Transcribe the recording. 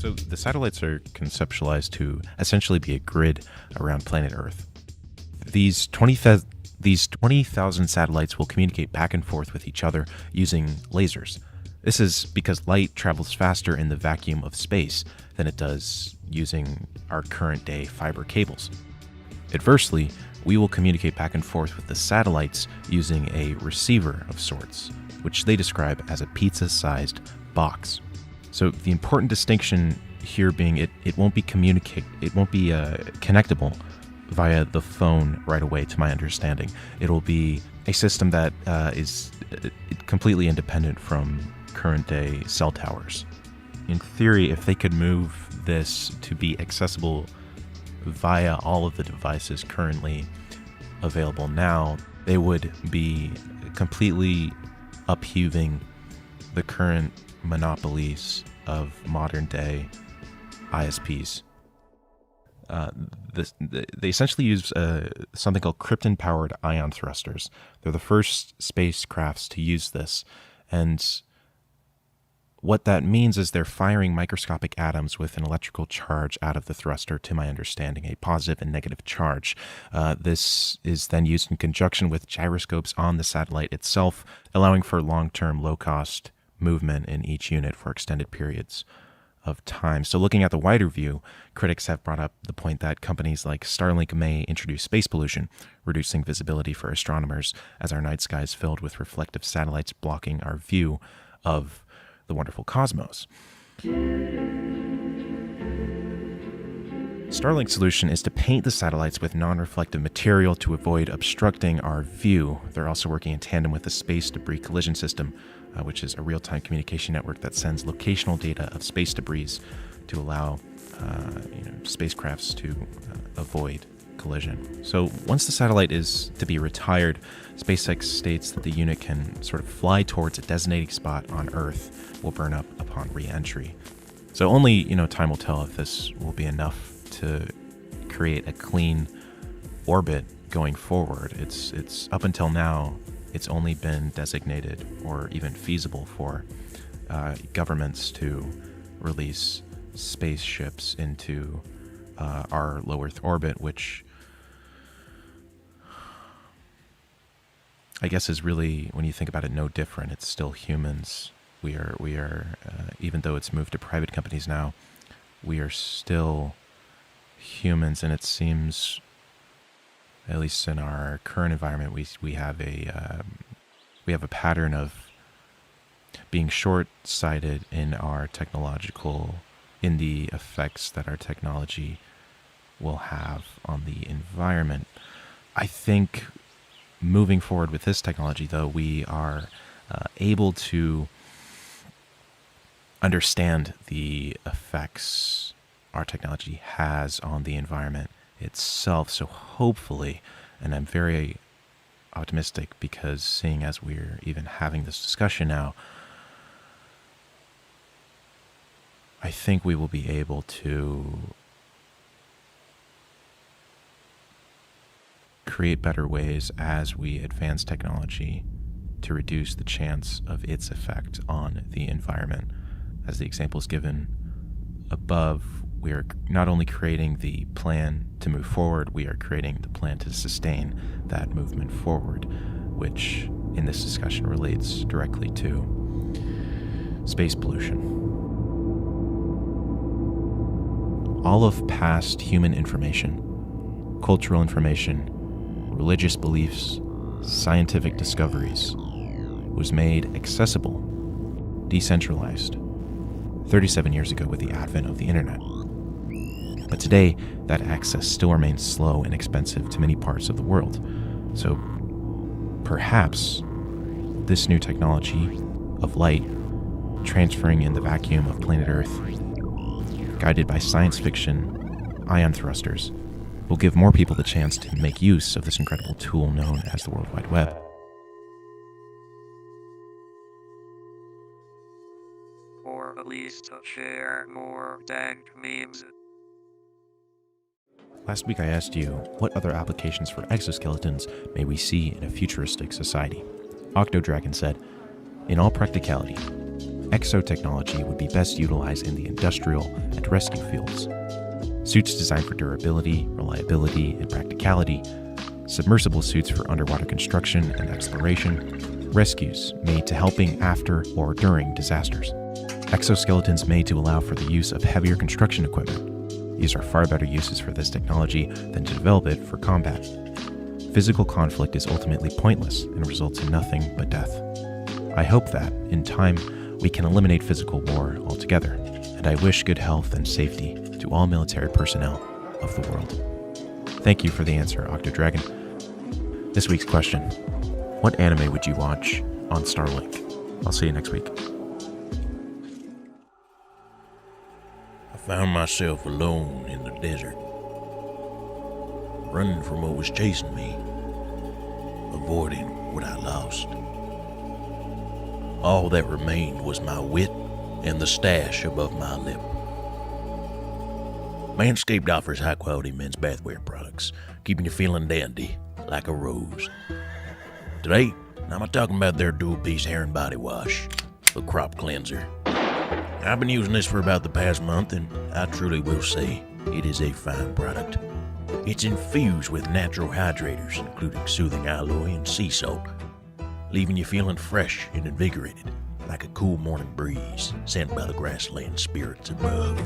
So the satellites are conceptualized to essentially be a grid around planet Earth. These 20,000 satellites will communicate back and forth with each other using lasers. This is because light travels faster in the vacuum of space than it does using our current day fiber cables. Adversely, we will communicate back and forth with the satellites using a receiver of sorts, which they describe as a pizza-sized box. So the important distinction here being it won't be connectable via the phone right away, to my understanding. It'll be a system that is completely independent from current day cell towers. In theory, if they could move this to be accessible via all of the devices currently available now, they would be completely upheaving the current monopolies of modern day ISPs. They essentially use something called krypton-powered ion thrusters. They're the first spacecrafts to use this, and what that means is they're firing microscopic atoms with an electrical charge out of the thruster, to my understanding, a positive and negative charge. This is then used in conjunction with gyroscopes on the satellite itself, allowing for long-term, low-cost movement in each unit for extended periods of time. So looking at the wider view, critics have brought up the point that companies like Starlink may introduce space pollution, reducing visibility for astronomers as our night sky is filled with reflective satellites blocking our view of the wonderful cosmos. Starlink's solution is to paint the satellites with non-reflective material to avoid obstructing our view. They're also working in tandem with the Space Debris Collision System, which is a real-time communication network that sends locational data of space debris to allow spacecrafts to avoid collision. So once the satellite is to be retired, SpaceX states that the unit can sort of fly towards a designated spot on Earth will burn up upon re-entry. So only time will tell if this will be enough to create a clean orbit going forward. It's up until now, it's only been designated or even feasible for governments to release spaceships into our low Earth orbit, which I guess is really, when you think about it, no different. It's still humans. We are even though it's moved to private companies now, we are still humans, and it seems, at least in our current environment, we have a pattern of being short-sighted in the effects that our technology will have on the environment. I think moving forward with this technology, though, we are able to understand the effects our technology has on the environment itself. So hopefully, and I'm very optimistic because seeing as we're even having this discussion now, I think we will be able to create better ways as we advance technology to reduce the chance of its effect on the environment. As the examples given above, we are not only creating the plan to move forward, we are creating the plan to sustain that movement forward, which in this discussion relates directly to space pollution. All of past human information, cultural information, religious beliefs, scientific discoveries was made accessible, decentralized, 37 years ago with the advent of the internet. But today, that access still remains slow and expensive to many parts of the world. So perhaps this new technology of light transferring in the vacuum of planet Earth, guided by science fiction ion thrusters, will give more people the chance to make use of this incredible tool known as the World Wide Web. Or at least share more dank memes. Last week I asked you, what other applications for exoskeletons may we see in a futuristic society? Octodragon said, in all practicality, exotechnology would be best utilized in the industrial and rescue fields. Suits designed for durability, reliability, and practicality, submersible suits for underwater construction and exploration, rescues made to helping after or during disasters, exoskeletons made to allow for the use of heavier construction equipment. These are far better uses for this technology than to develop it for combat. Physical conflict is ultimately pointless and results in nothing but death. I hope that, in time, we can eliminate physical war altogether, and I wish good health and safety to all military personnel of the world. Thank you for the answer, Octodragon. This week's question: what anime would you watch on Starlink? I'll see you next week. I found myself alone in the desert, running from what was chasing me, avoiding what I lost. All that remained was my wit and the stash above my lip. Manscaped offers high-quality men's bathwear products, keeping you feeling dandy like a rose. Today, I'm talking about their dual-piece hair and body wash, the Crop Cleanser. I've been using this for about the past month, and I truly will say it is a fine product. It's infused with natural hydrators, including soothing aloe and sea salt, leaving you feeling fresh and invigorated, like a cool morning breeze sent by the grassland spirits above.